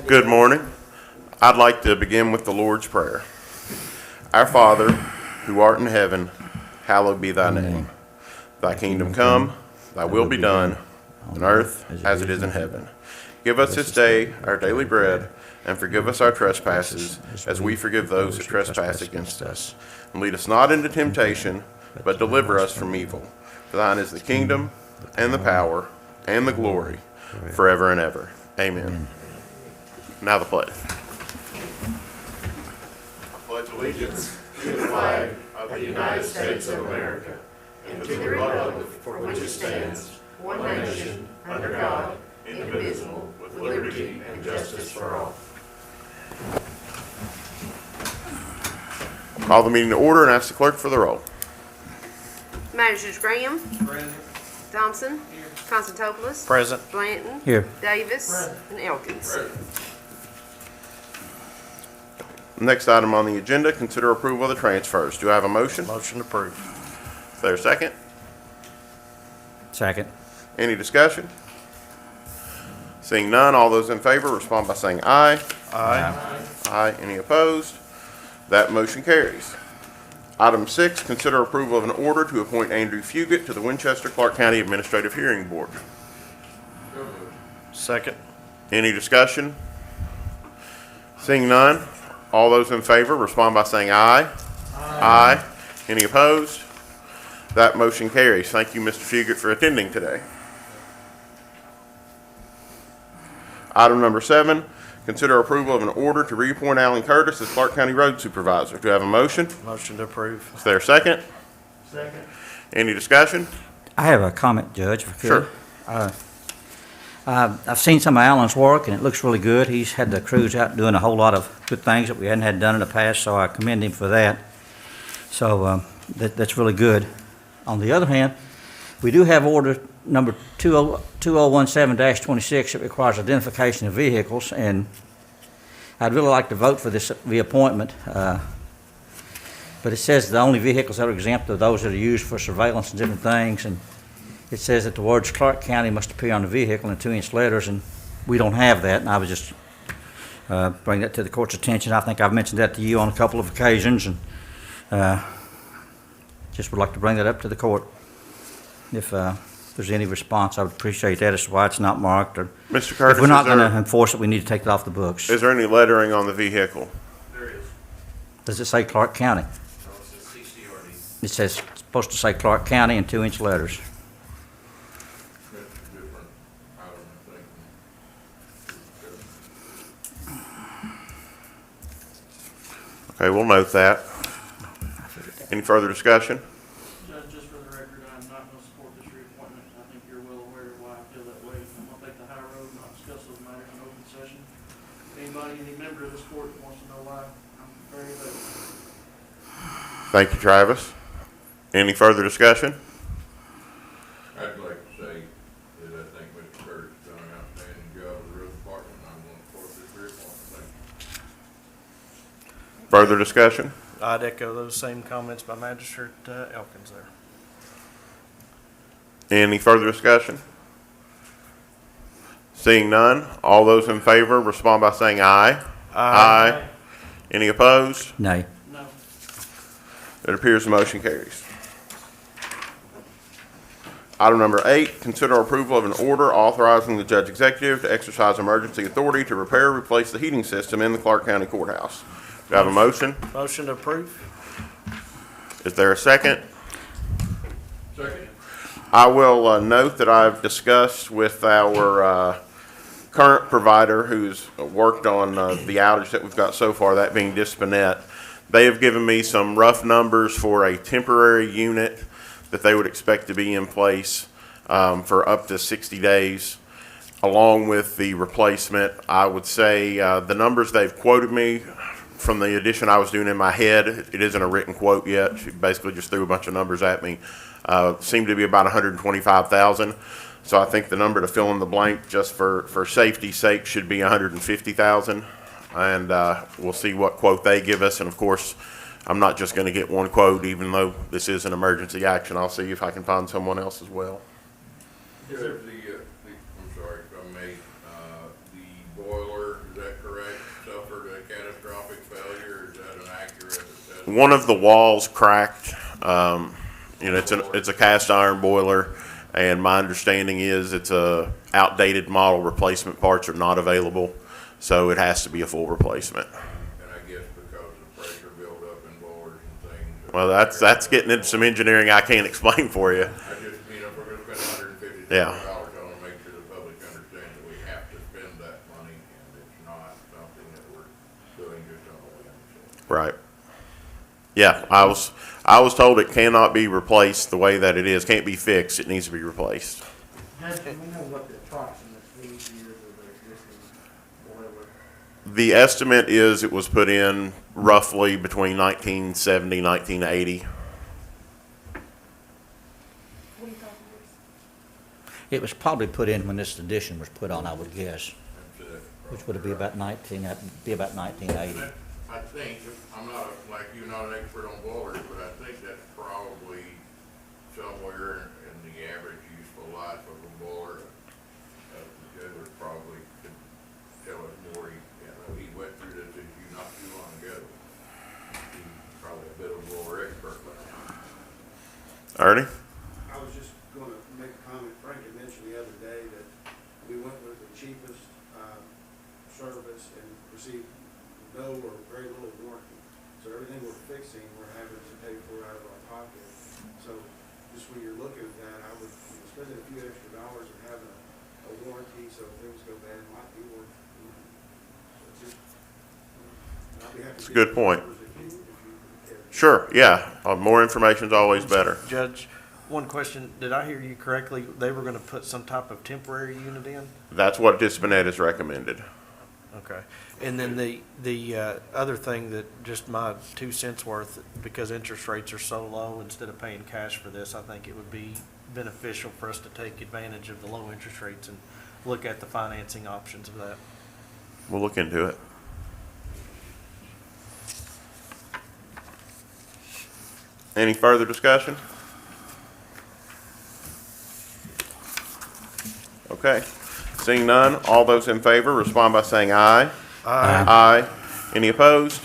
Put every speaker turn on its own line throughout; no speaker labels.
Good morning. I'd like to begin with the Lord's Prayer. Our Father, who art in heaven, hallowed be thy name. Thy kingdom come, thy will be done, on earth as it is in heaven. Give us this day our daily bread, and forgive us our trespasses, as we forgive those who trespass against us. And lead us not into temptation, but deliver us from evil. For thine is the kingdom, and the power, and the glory, forever and ever. Amen. Now the pledge. I pledge allegiance to the flag of the United States of America, and to the republic for which it stands, one nation, under God, indivisible, with liberty and justice for all. Call the meeting to order and ask the clerk for the roll.
Managers Graham. Present. Thompson. Here. Constantopoulos.
Present.
Blanton.
Here.
Davis. Present. And Elkins.
Present. Next item on the agenda, consider approval of the transfers. Do I have a motion?
Motion approved.
Is there a second?
Second.
Any discussion? Seeing none, all those in favor respond by saying aye.
Aye.
Aye. Any opposed? That motion carries. Item 6, consider approval of an order to appoint Andrew Fugit to the Winchester-Clark County Administrative Hearing Board.
Second.
Any discussion? Seeing none, all those in favor respond by saying aye. Aye. Any opposed? That motion carries. Thank you, Mr. Fugit, for attending today. Item number 7, consider approval of an order to reappoint Alan Curtis as Clark County Road Supervisor. Do I have a motion?
Motion to approve.
Is there a second?
Second.
Any discussion?
I have a comment, Judge, if I could.
Sure.
I've seen some of Alan's work, and it looks really good. He's had the crews out doing a whole lot of good things that we hadn't had done in the past, so I commend him for that. So that's really good. On the other hand, we do have order number 2017-26 that requires identification of vehicles, and I'd really like to vote for this reappointment. But it says the only vehicles that are exempt are those that are used for surveillance and different things, and it says that the words Clark County must appear on the vehicle in 2-inch letters, and we don't have that, and I was just bring that to the court's attention. I think I've mentioned that to you on a couple of occasions, and just would like to bring that up to the court. If there's any response, I would appreciate that as to why it's not marked. Or
Mr. Curtis,
if we're not going to enforce it, we need to take it off the books.
Is there any lettering on the vehicle?
There is.
Does it say Clark County?
No, it says CCRD.
It says, it's supposed to say Clark County in 2-inch letters.
That's different. I don't think.
Okay, we'll note that. Any further discussion?
Judge, just for the record, I'm not going to support this reappointment. I think you're well aware of why I feel that way. I'm going to take the high road and not discuss those matters in open session. Anybody, any member of this court that wants to know why, I'm very available.
Thank you, Travis. Any further discussion?
I'd like to say that I think Mr. Curtis has done an outstanding job with the road department, and I'm going to support this reappointment. Thank you.
Further discussion?
I'd echo those same comments by Magistrate Elkins there.
Any further discussion? Seeing none, all those in favor respond by saying aye. Aye. Any opposed?
Nay.
No.
It appears the motion carries. Item number 8, consider approval of an order authorizing the judge executive to exercise emergency authority to repair or replace the heating system in the Clark County Courthouse. Do I have a motion?
Motion to approve.
Is there a second?
Second.
I will note that I've discussed with our current provider who's worked on the outage that we've got so far, that being Disponet. They have given me some rough numbers for a temporary unit that they would expect to be in place for up to 60 days. Along with the replacement, I would say the numbers they've quoted me from the addition I was doing in my head, it isn't a written quote yet. She basically just threw a bunch of numbers at me. Seemed to be about $125,000. So I think the number to fill in the blank, just for safety's sake, should be $150,000. And we'll see what quote they give us. And of course, I'm not just going to get one quote, even though this is an emergency action. I'll see if I can find someone else as well.
I'm sorry if I may, the boiler
one of the walls cracked. You know, it's a cast iron boiler, and my understanding is it's a outdated model. Replacement parts are not available, so it has to be a full replacement.
And I guess because of pressure buildup in boilers and things.
Well, that's getting into some engineering I can't explain for you.
I just, you know, if we're gonna spend $150,000,
Yeah.
I wanna make sure the public understands that we have to spend that money, and it's not something that we're doing just on a whim.
Right. Yeah, I was told it cannot be replaced the way that it is. Can't be fixed. It needs to be replaced.
Judge, do we know what the approximate age is of the existing boiler?
The estimate is it was put in roughly between 1970 and 1980.
It was probably put in when this addition was put on, I would guess,
That's it.
which would be about 1980.
I think, I'm not, like you, not an expert on boilers, but I think that's probably somewhere in the average useful life of a boiler. The judge probably could tell us more, he went through this issue not too long ago. He's probably a bit of a boiler expert, but.
Ernie?
I was just gonna make a comment. Frank had mentioned the other day that we went with the cheapest, service and received no or very little warranty. So everything we're fixing, we're having to pay for out of our pocket. So just when you're looking at that, I would, spend a few extra dollars and having a warranty, so if things go bad, it might be worth the money. So just, I'll be happy to
It's a
get
good point.
numbers if you care.
Sure, yeah. More information is always better.
Judge, one question, did I hear you correctly? They were gonna put some type of temporary unit in?
That's what Dispinette has recommended.
Okay. And then the other thing that, just my 2 cents worth, because interest rates are so low, instead of paying cash for this, I think it would be beneficial for us to take advantage of the low interest rates and look at the financing options of that.
We'll look into it. Any further discussion? Okay. Seeing none, all those in favor respond by saying aye.
Aye.
Aye. Any opposed?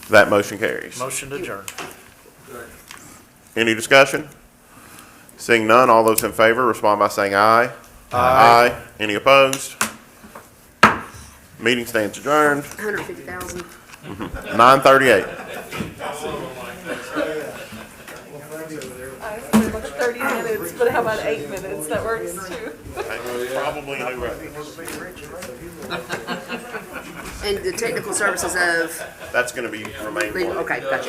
That motion carries.
Motion to adjourn.
Any discussion? Seeing none, all those in favor respond by saying aye.
Aye.
Any opposed? Meeting stands adjourned,
150,000.
9:38.
Pretty much 30 minutes, but how about 8 minutes? That works too.
Probably a new record.
And the technical services of,
That's gonna be remaining.
okay, gotcha.